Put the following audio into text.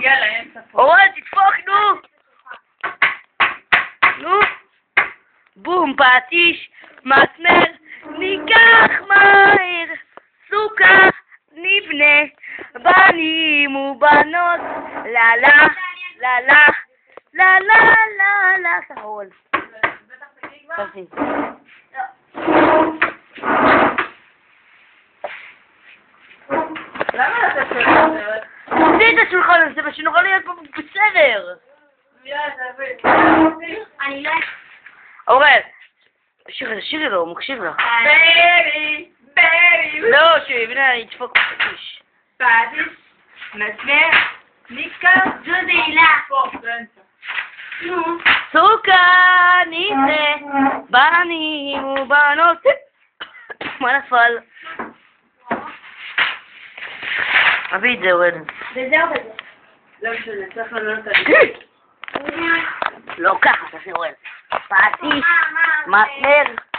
יאללה, אמצע פה. אורן, תדפוק, נו! נו! בום, פטיש, מסמר, ניקח מהר, סוכה, נבנה, בנים ובנות, לה לה, לה לה, לה לה לה לה, סחרול. תעשי. למה לתת שולחן? תעשי את השולחן הזה ושנוכל להיות פה בסדר. אני לא... אורן, שירי לו, הוא מקשיב לו. בייבי, בייבי. לא, שיבנה, אני אדפוק פטיש. פטיש, מסמר, ניקה, ג'ודילה. פה, באמצע. נו. סוכה, נבנה, בנים ובנות. מה נפל? אביא את זה, אורן. וזהו בזה. לא משנה, צריך לענות על זה. לא ככה, תעשי אורן. פטיש, מסמר.